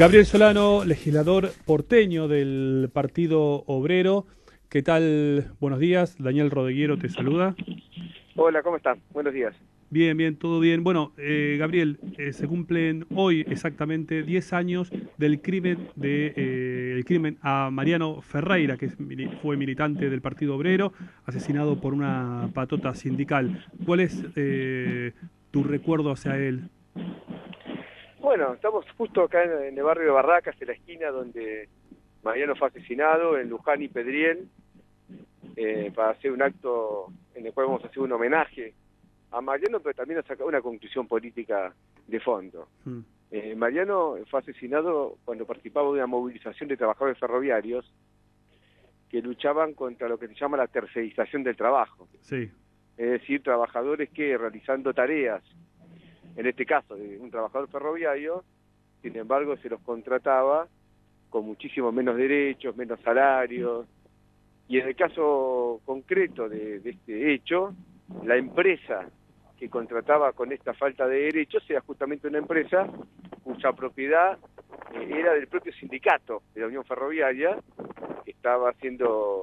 Gabriel Solano, legislador porteño del Partido Obrero. ¿Qué tal? Buenos días. Daniel Rodeguiero te saluda. Hola, ¿cómo están? Buenos días. Bien, bien, todo bien. Bueno, Gabriel, se cumplen hoy exactamente 10 años del el crimen a Mariano Ferreira, que fue militante del Partido Obrero, asesinado por una patota sindical. ¿Cuál es tu recuerdo hacia él? Bueno, estamos justo acá en el barrio de Barracas, en la esquina donde Mariano fue asesinado, en Luján y Pedriel, para hacer un acto en el cual vamos a hacer un homenaje a Mariano, pero también a sacar una conclusión política de fondo. Mariano fue asesinado cuando participaba de una movilización de trabajadores ferroviarios que luchaban contra lo que se llama la tercerización del trabajo. Sí. Es decir, trabajadores que realizando tareas, en este caso de un trabajador ferroviario, sin embargo se los contrataba con muchísimo menos derechos, menos salarios, y en el caso concreto de este hecho, la empresa que contrataba con esta falta de derechos era justamente una empresa cuya propiedad era del propio sindicato de la Unión Ferroviaria, que estaba siendo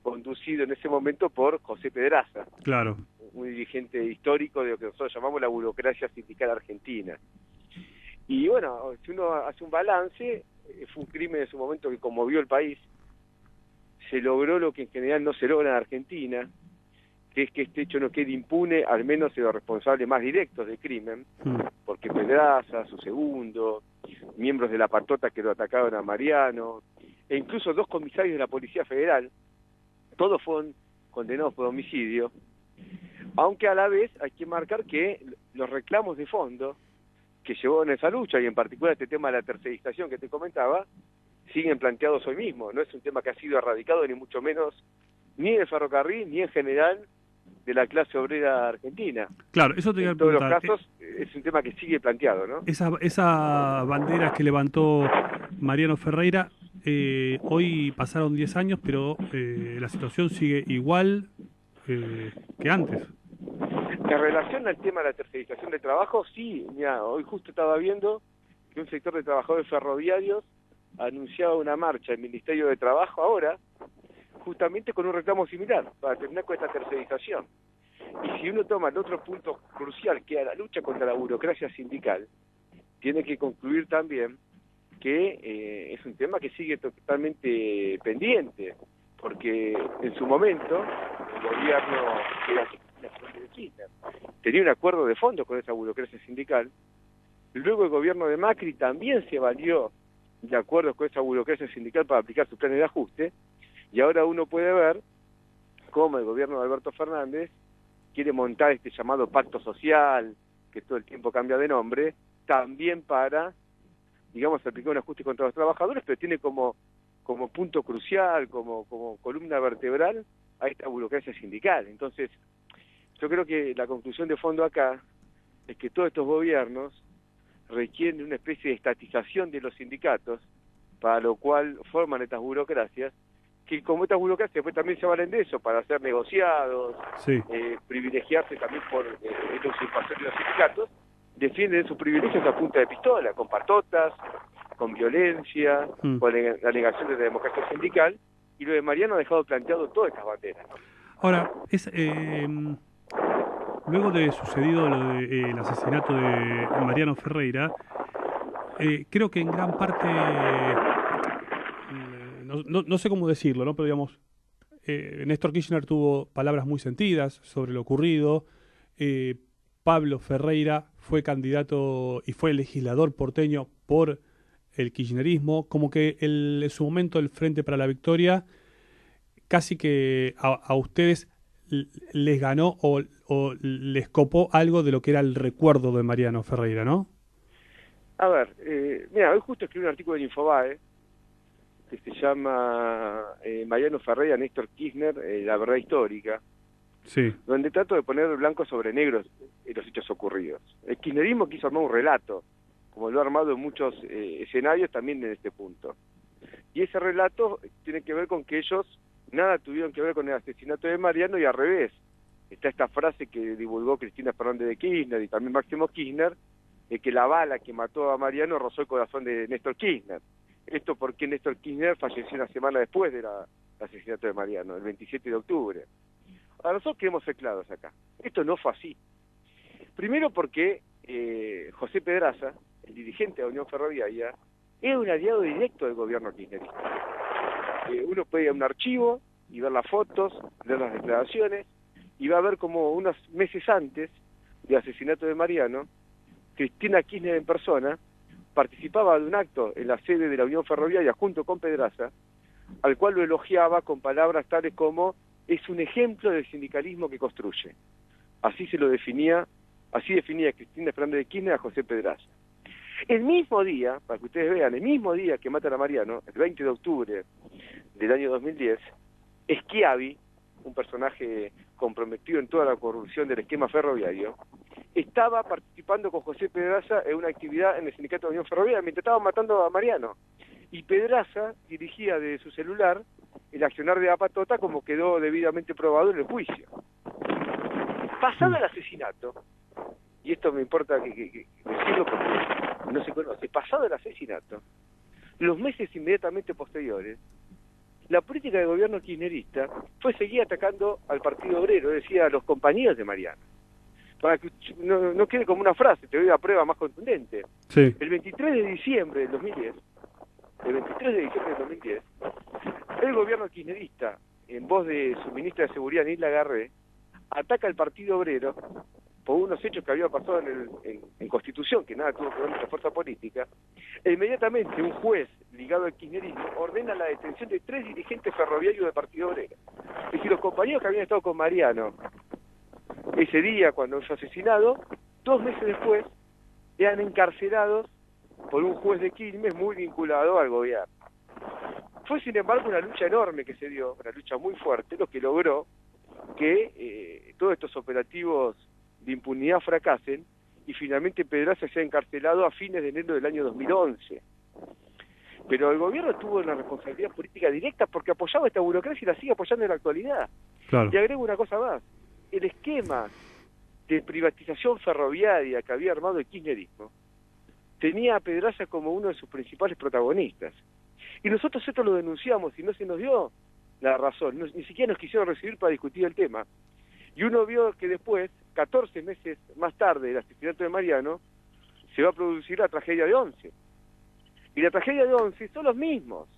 conducido en ese momento por José Pedraza. Claro. Un dirigente histórico de lo que nosotros llamamos la burocracia sindical argentina. Y bueno, si uno hace un balance, fue un crimen en su momento que conmovió el país, se logró lo que en general no se logra en Argentina, que es que este hecho no quede impune, al menos de los responsables más directos del crimen, porque Pedraza, su segundo, miembros de la patota que lo atacaron a Mariano, e incluso 2 comisarios de la Policía Federal, todos fueron condenados por homicidio, aunque a la vez hay que marcar que los reclamos de fondo que llevó en esa lucha, y en particular este tema de la tercerización que te comentaba, siguen planteados hoy mismo. No es un tema que ha sido erradicado, ni mucho menos, ni del ferrocarril, ni en general de la clase obrera argentina. Claro, eso te iba a En todos los preguntar. casos es un tema que sigue planteado, ¿no? Esa bandera que levantó Mariano Ferreira, hoy pasaron 10 años, pero la situación sigue igual que antes. En relación al tema de la tercerización del trabajo, sí, mira, hoy justo estaba viendo que un sector de trabajadores ferroviarios anunciaba una marcha al Ministerio de Trabajo ahora, justamente con un reclamo similar, para terminar con esta tercerización. Y si uno toma el otro punto crucial, que es la lucha contra la burocracia sindical, tiene que concluir también que es un tema que sigue totalmente pendiente, porque en su momento el gobierno de Kirchner tenía un acuerdo de fondo con esa burocracia sindical, luego el gobierno de Macri también se valió de acuerdos con esa burocracia sindical para aplicar sus planes de ajuste, y ahora uno puede ver cómo el gobierno de Alberto Fernández quiere montar este llamado pacto social, que todo el tiempo cambia de nombre, también para, digamos, aplicar un ajuste contra los trabajadores, pero tiene como punto crucial, como columna vertebral a esta burocracia sindical. Entonces, yo creo que la conclusión de fondo acá es que todos estos gobiernos requieren una especie de estatización de los sindicatos, para lo cual forman estas burocracias, que como estas burocracias pues también se valen de eso, para hacer negociados, Sí. Privilegiarse también por esta usurpación de los sindicatos, defienden sus privilegios a punta de pistola, con patotas, con violencia, con la negación de la democracia sindical, y lo de Mariano ha dejado planteado todas estas banderas, ¿no? Ahora, luego de sucedido el asesinato de Mariano Ferreira, creo que en gran parte, no sé cómo decirlo, ¿no? Pero digamos, Néstor Kirchner tuvo palabras muy sentidas sobre lo ocurrido. Pablo Ferreira fue candidato y fue legislador porteño por el kirchnerismo, como que en su momento el Frente para la Victoria casi que a ustedes les ganó o les copó algo de lo que era el recuerdo de Mariano Ferreira, ¿no? A ver, mira, hoy justo escribí un artículo en Infobae que se llama Mariano Ferreira, Néstor Kirchner, la verdad histórica, Sí. donde trato de poner blanco sobre negro los hechos ocurridos. El kirchnerismo quiso armar un relato, como lo ha armado en muchos escenarios también en este punto. Y ese relato tiene que ver con que ellos nada tuvieron que ver con el asesinato de Mariano, y al revés. Está esta frase que divulgó Cristina Fernández de Kirchner y también Máximo Kirchner, que la bala que mató a Mariano rozó el corazón de Néstor Kirchner. Esto porque Néstor Kirchner falleció una semana después del asesinato de Mariano, el 27 de octubre. Ahora, nosotros queremos ser claros acá. Esto no fue así. Primero porque José Pedraza, el dirigente de la Unión Ferroviaria, era un aliado directo del gobierno kirchnerista. Uno puede ir a un archivo y ver las fotos, ver las declaraciones, y va a ver como unos meses antes del asesinato de Mariano, Cristina Kirchner en persona participaba de un acto en la sede de la Unión Ferroviaria junto con Pedraza, al cual lo elogiaba con palabras tales como es un ejemplo del sindicalismo que construye. Así se lo definía, así definía Cristina Fernández de Kirchner a José Pedraza. El mismo día, para que ustedes vean, el mismo día que matan a Mariano, el 20 de octubre del año 2010, Schiavi, un personaje comprometido en toda la corrupción del esquema ferroviario, estaba participando con José Pedraza en una actividad en el sindicato de Unión Ferroviaria mientras estaban matando a Mariano. Y Pedraza dirigía desde su celular el accionar de la patota como quedó debidamente probado en el juicio. Pasado el asesinato, y esto me importa que decirlo porque no se conoce, pasado el asesinato, los meses inmediatamente posteriores, la política del gobierno kirchnerista fue seguir atacando al Partido Obrero, es decir, a los compañeros de Mariano. Para que no quede como una frase, te doy la prueba más contundente. Sí. El 23 de diciembre del 2010, el gobierno kirchnerista, en voz de su ministra de Seguridad, Nilda Garré, ataca al Partido Obrero por unos hechos que habían pasado en Constitución, que nada tuvo que ver con la fuerza política, e inmediatamente un juez ligado al kirchnerismo ordena la detención de 3 dirigentes ferroviarios del Partido Obrero. Es decir, los compañeros que habían estado con Mariano ese día cuando fue asesinado, 2 meses después, eran encarcelados por un juez de Quilmes muy vinculado al gobierno. Fue, sin embargo, una lucha enorme que se dio, una lucha muy fuerte, lo que logró que todos estos operativos de impunidad fracasen y finalmente Pedraza sea encarcelado a fines de enero del año 2011. Pero el gobierno tuvo una responsabilidad política directa porque apoyaba esta burocracia y la sigue apoyando en la actualidad. Claro. Y agrego una cosa más. El esquema de privatización ferroviaria que había armado el kirchnerismo tenía a Pedraza como uno de sus principales protagonistas. Y nosotros esto lo denunciamos y no se nos dio la razón, ni siquiera nos quisieron recibir para discutir el tema. Y uno vio que después, 14 meses más tarde del asesinato de Mariano, se va a producir la tragedia de Once. Y la tragedia de Once son los mismos.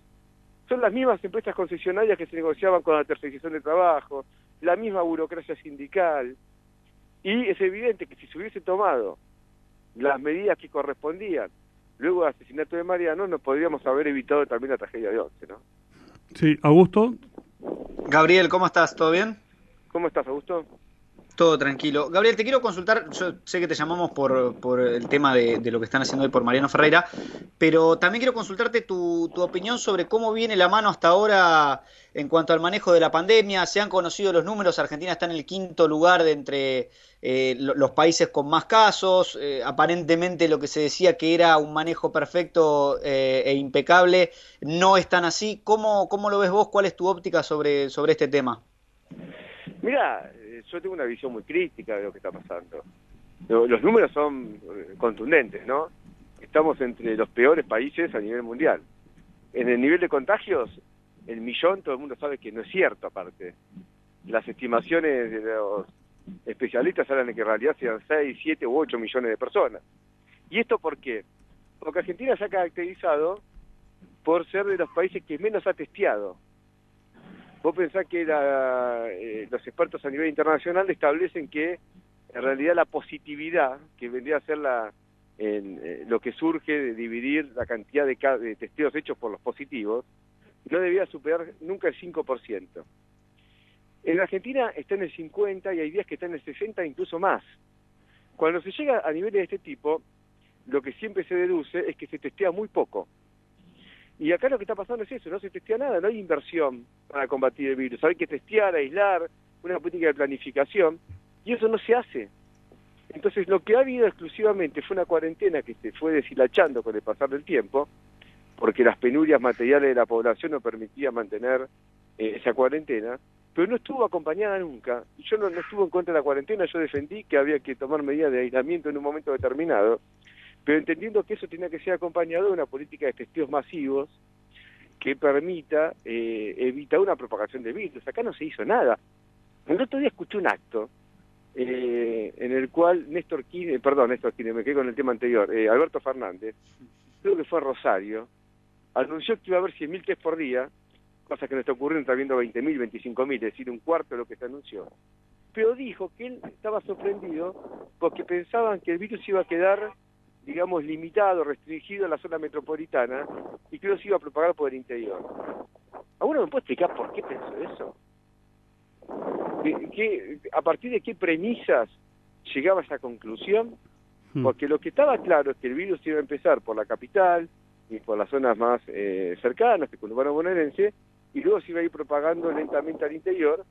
Son las mismas empresas concesionarias que se negociaban con la tercerización de trabajo, la misma burocracia sindical. Y es evidente que si se hubiese tomado las medidas que correspondían luego del asesinato de Mariano, nos podríamos haber evitado también la tragedia de Once, ¿no? Sí, Augusto. Gabriel, ¿cómo estás? ¿Todo bien? ¿Cómo estás, Augusto? Todo tranquilo. Gabriel, te quiero consultar, yo sé que te llamamos por el tema de lo que están haciendo hoy por Mariano Ferreira, pero también quiero consultarte tu opinión sobre cómo viene la mano hasta ahora en cuanto al manejo de la pandemia. Se han conocido los números, Argentina está en el 5º lugar de entre los países con más casos, aparentemente lo que se decía que era un manejo perfecto e impecable, no es tan así. ¿Cómo lo ves vos? ¿Cuál es tu óptica sobre este tema? Mirá, yo tengo una visión muy crítica de lo que está pasando. Los números son contundentes, ¿no? Estamos entre los peores países a nivel mundial. En el nivel de contagios, el millón, todo el mundo sabe que no es cierto, aparte. Las estimaciones de los especialistas hablan de que en realidad sean 6, 7 u 8 millones de personas. ¿Y esto por qué? Porque Argentina se ha caracterizado por ser de los países que menos ha testeado. Vos pensás que los expertos a nivel internacional establecen que en realidad la positividad, que vendría a ser lo que surge de dividir la cantidad de testeos hechos por los positivos, no debía superar nunca el 5%. En Argentina está en el 50% y hay días que está en el 60%, incluso más. Cuando se llega a niveles de este tipo, lo que siempre se deduce es que se testea muy poco. Y acá lo que está pasando es eso, no se testea nada, no hay inversión para combatir el virus. Hay que testear, aislar, una política de planificación, y eso no se hace. Entonces lo que ha habido exclusivamente fue una cuarentena que se fue deshilachando con el pasar del tiempo, porque las penurias materiales de la población no permitían mantener esa cuarentena, pero no estuvo acompañada nunca. Yo no estuve en contra de la cuarentena, yo defendí que había que tomar medidas de aislamiento en un momento determinado, pero entendiendo que eso tenía que ser acompañado de una política de testeos masivos que permita evitar una propagación de virus. Acá no se hizo nada. El otro día escuché un acto en el cual Néstor Kirchner, me quedé con el tema anterior, Alberto Fernández, creo que fue Rosario, anunció que iba a haber 100.000 test por día, cosa que no está ocurriendo, está viendo 20.000, 25.000, es decir, un cuarto de lo que se anunció. Pero dijo que él estaba sorprendido porque pensaban que el virus iba a quedar, digamos, limitado, restringido a la zona metropolitana y que no se iba a propagar por el interior. ¿Alguno me puede explicar por qué pensó eso? ¿A partir de qué premisas llegaba a esa conclusión? Porque lo que estaba claro es que el virus iba a empezar por la capital y por las zonas más cercanas, el conurbano bonaerense, y luego se iba a ir propagando lentamente al interior,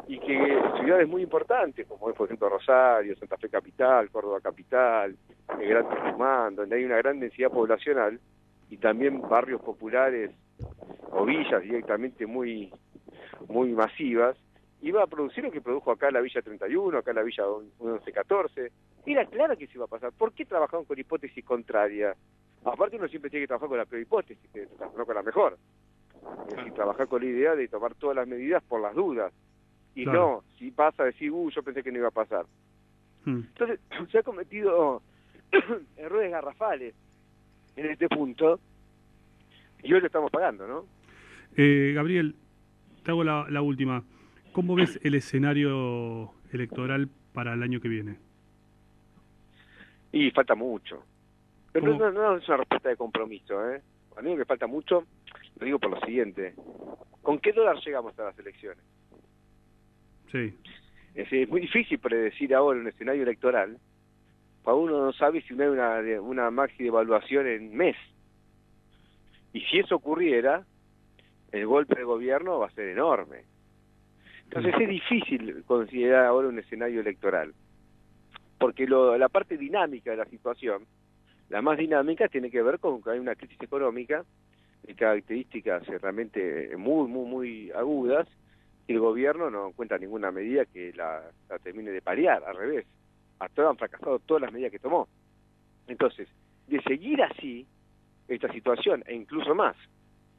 y que ciudades muy importantes, como es por ejemplo Rosario, Santa Fe Capital, Córdoba Capital, el Gran Tucumán, donde hay una gran densidad poblacional, y también barrios populares o villas directamente muy masivas, iba a producir lo que produjo acá la Villa 31, acá la Villa 1114. Era claro que se iba a pasar. ¿Por qué trabajaban con hipótesis contrarias? Aparte uno siempre tiene que trabajar con la peor hipótesis, no con la mejor. Es decir, trabajar con la idea de tomar todas las medidas por las dudas. Y no, si pasa, decir, yo pensé que no iba a pasar. Entonces, se ha cometido errores garrafales en este punto, y hoy lo estamos pagando, ¿no? Gabriel, te hago la última. ¿Cómo ves el escenario electoral para el año que viene? Y falta mucho. Pero no es una respuesta de compromiso, ¿eh? A mí que falta mucho, lo digo por lo siguiente. ¿Con qué dólar llegamos a las elecciones? Sí. Es muy difícil predecir ahora un escenario electoral. Para uno no sabe si hay una maxi devaluación en mes. Y si eso ocurriera, el golpe de gobierno va a ser enorme. Entonces es difícil considerar ahora un escenario electoral, porque la parte dinámica de la situación, la más dinámica, tiene que ver con que hay una crisis económica de características realmente muy agudas, y el gobierno no encuentra ninguna medida que la termine de paliar, al revés. Hasta ahora han fracasado todas las medidas que tomó. Entonces, de seguir así esta situación, e incluso más,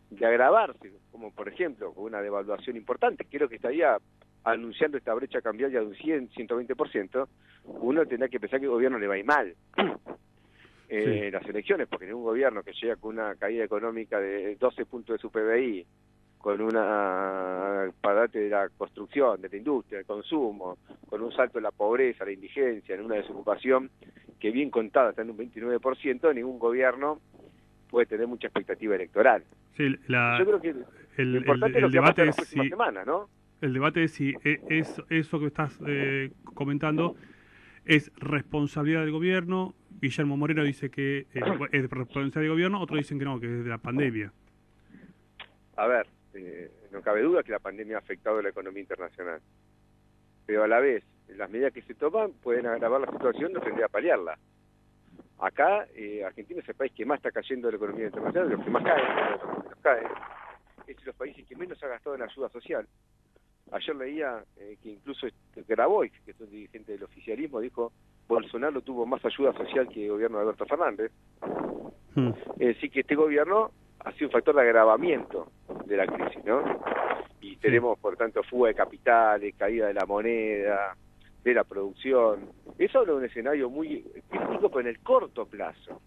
de agravarse, como por ejemplo con una devaluación importante, creo que estaría anunciando esta brecha cambiaria de un 100-120%, uno tendrá que pensar que el gobierno le va a ir mal las elecciones, porque ningún gobierno que llega con una caída económica de 12 puntos de su PBI, con una parate de la construcción, de la industria, del consumo, con un salto de la pobreza, la indigencia, en una desocupación que bien contada está en un 29%, ningún gobierno puede tener mucha expectativa electoral. Sí, yo creo que lo importante es lo que va a pasar en las próximas semanas, ¿no? El debate es si eso que estás comentando es responsabilidad del gobierno. Guillermo Moreno dice que es responsabilidad del gobierno, otros dicen que no, que es de la pandemia. A ver, no cabe duda que la pandemia ha afectado la economía internacional, pero a la vez las medidas que se toman pueden agravar la situación, no tendría a paliarla. Acá, Argentina es el país que más está cayendo de la economía internacional, de los que más caen, de los que menos caen. Es de los países que menos ha gastado en ayuda social. Ayer leía que incluso Grabois, que es un dirigente del oficialismo, dijo Bolsonaro tuvo más ayuda social que el gobierno de Alberto Fernández. Es decir, que este gobierno ha sido un factor de agravamiento de la crisis, ¿no? Y tenemos, por tanto, fuga de capitales, caída de la moneda, de la producción. Eso habla de un escenario muy crítico, pero en el corto plazo.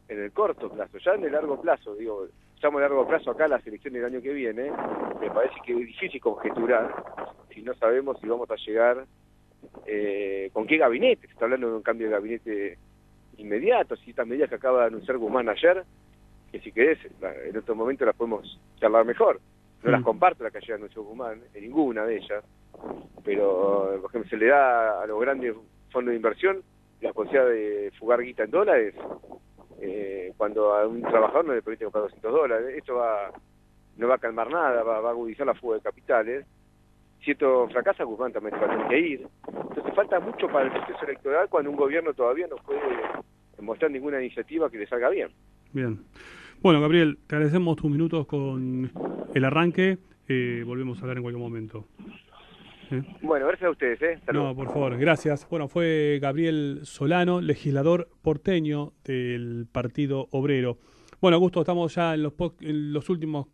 En el corto plazo. Ya en el largo plazo, digo, estamos en largo plazo acá, las elecciones del año que viene, me parece que es difícil conjeturar si no sabemos si vamos a llegar con qué gabinete. Se está hablando de un cambio de gabinete inmediato, si estas medidas que acaba de anunciar Guzmán ayer, que si querés, en otro momento las podemos charlar mejor. No las comparto las que ayer anunció Guzmán, en ninguna de ellas, pero por ejemplo se le da a los grandes fondos de inversión la posibilidad de fugar guita en dólares, cuando a un trabajador no le permite comprar $200. Esto no va a calmar nada, va a agudizar la fuga de capitales. Si esto fracasa, Guzmán también va a tener que ir. Entonces falta mucho para el proceso electoral cuando un gobierno todavía no puede mostrar ninguna iniciativa que le salga bien. Bien. Bueno, Gabriel, te agradecemos tus minutos con el arranque. Volvemos a hablar en cualquier momento. Bueno, gracias a ustedes. Hasta luego. No, por favor, gracias. Bueno, fue Gabriel Solano, legislador porteño del Partido Obrero. Bueno, Augusto, estamos ya en los últimos